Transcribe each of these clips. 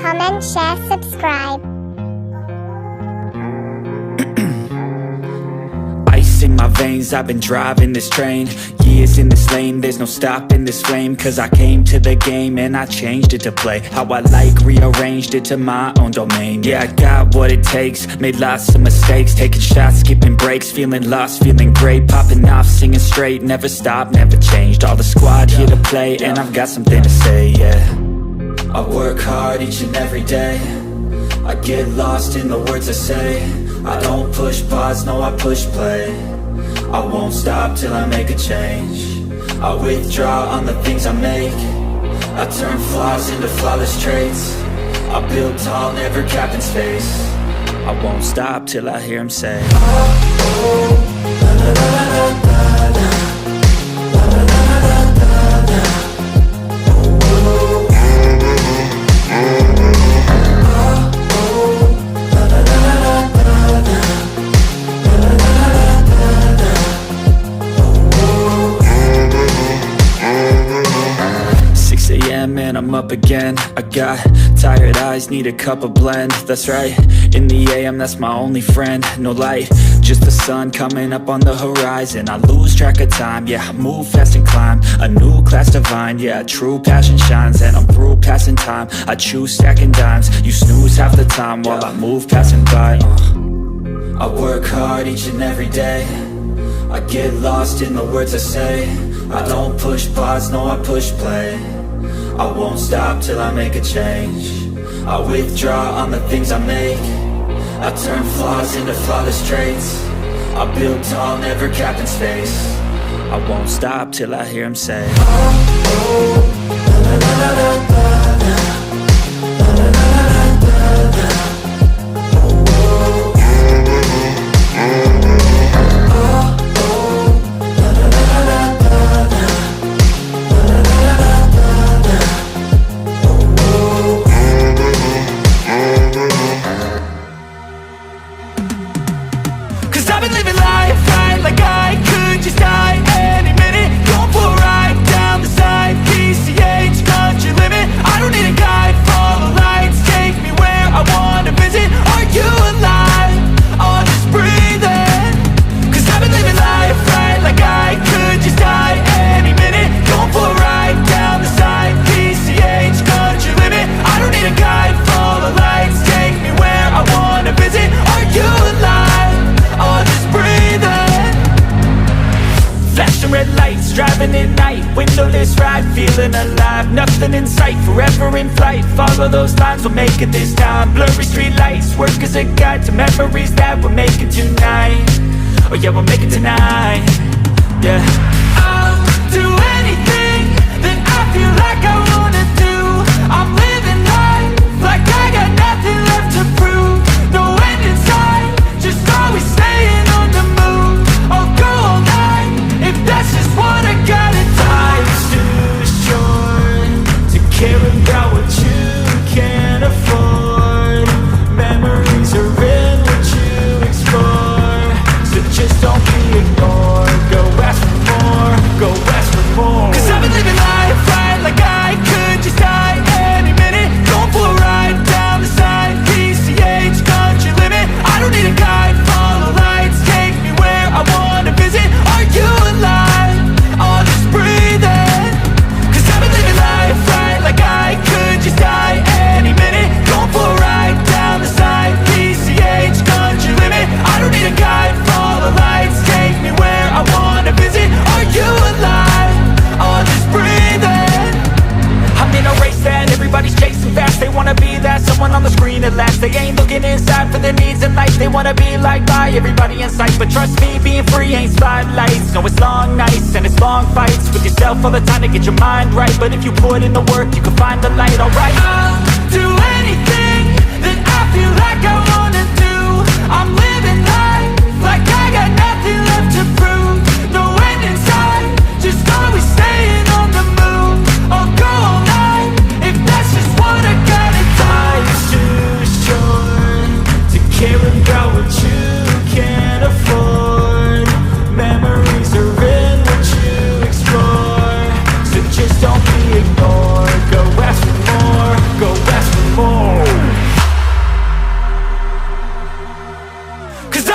comment, share, subscribe. Ice in my veins, I've been driving this train. Years in this lane, there's no stopping this flame. Cause I came to the game and I changed it to play how I like, rearranged it to my own domain. Yeah, I got what it takes, made lots of mistakes, taking shots, skipping breaks, feeling lost, feeling great, popping off, singing straight, never stopped, never changed. All the squad here to play and I've got something to say, yeah. I work hard each and every day, I get lost in the words I say. I don't push pause, no I push play. I won't stop till I make a change. I withdraw on the things I make. I turn flaws into flawless traits. I build tall, never capped in space. I won't stop till I hear him say, oh, oh, la, la, la, la, la, la. And I'm up again. I got tired eyes, need a cup of blend. That's right, in the AM, that's my only friend. No light, just the sun coming up on the horizon. I lose track of time, yeah, I move fast and climb a new class divine, yeah, true passion shines. And I'm through passing time, I choose stacking dimes. You snooze half the time while I move passing by. I work hard each and every day, I get lost in the words I say. I don't push pause, no I push play. I won't stop till I make a change. I withdraw on the things I make. I turn flaws into flawless traits. I build tall, never capped in space. I won't stop till I hear him say, oh, oh, la, la, la, la, la, la. Red lights, driving at night, windowless ride, feeling alive, nothing in sight, forever in flight, follow those lines, we'll make it this time, blurry street lights, work as a guide to memories that we're making tonight, oh yeah, we'll make it tonight, yeah. I'll do anything that I feel like I wanna do, I'm living life like I got nothing left to prove, no end in sight, just always staying on the move, I'll go all night, if that's just what I gotta do. Life's too short to care about what you can't afford. Memories are in what you explore, so just don't be ignored. Go ask for more, go ask for more. Cause I've been living life right like I could just die any minute. Going for a ride down the side, PCH, country limit. I don't need a guide, follow lights, take me where I wanna visit. Are you alive? Or just breathing? Cause I've been living life right like I could just die any minute. Going for a ride down the side, PCH, country limit. I don't need a guide, follow lights, take me where I wanna visit. Are you alive? Or just breathing? I'm in a race that everybody's chasing fast. They wanna be that someone on the screen at last. They ain't looking inside for their needs in life. They wanna be liked by everybody in sight. But trust me, being free ain't spotlights. No, it's long nights and it's long fights with yourself all the time to get your mind right. But if you put in the work, you can find the light, alright. I'll do anything that I feel like I wanna do. I'm living life like I got nothing left to prove. No end in sight, just always staying on the move. I'll go all night, if that's just what I gotta do. Life's too short to care about what you can't afford. Memories are in what you explore, so just don't be ignored. Go ask for more, go ask for more.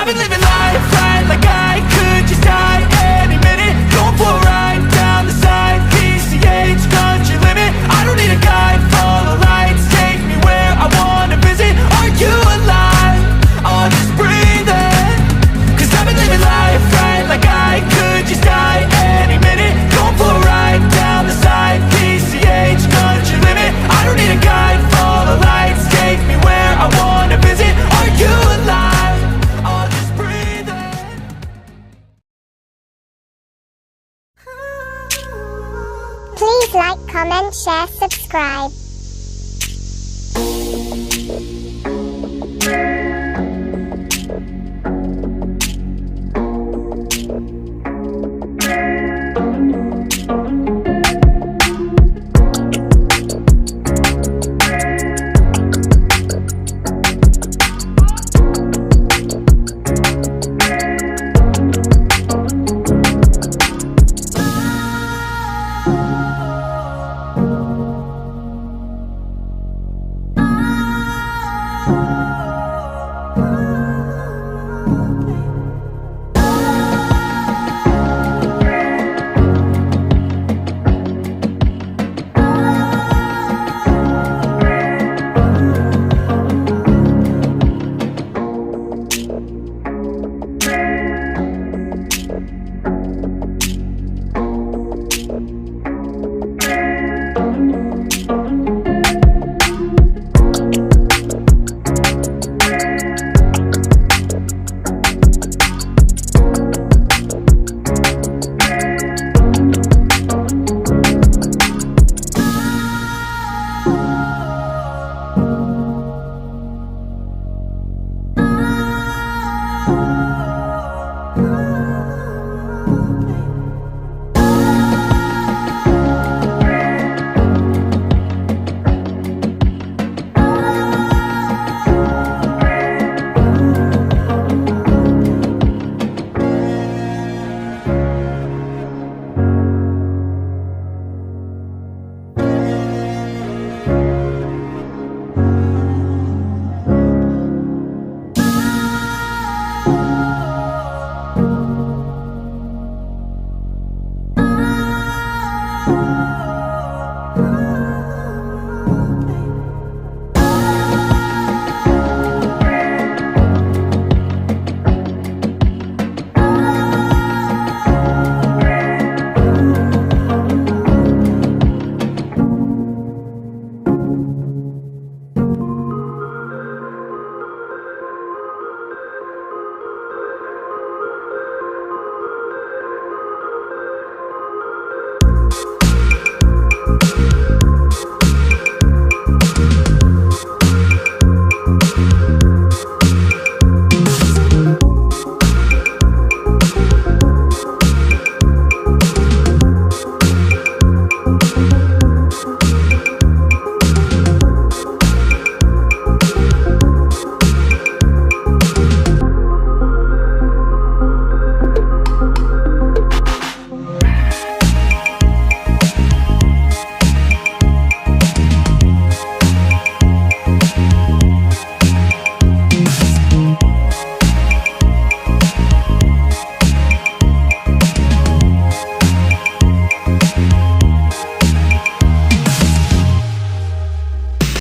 I've been living life right like I could just die any minute. Going for a ride down the side, PCH, country limit. I don't need a guide, follow lights, take me where I wanna visit. Are you alive? Or just breathing? Cause I've been living life right like I could just die any minute. Going for a ride down the side, PCH, country limit. I don't need a guide, follow lights, take me where I wanna visit. Are you alive? Or just breathing? Please like, comment, share, subscribe.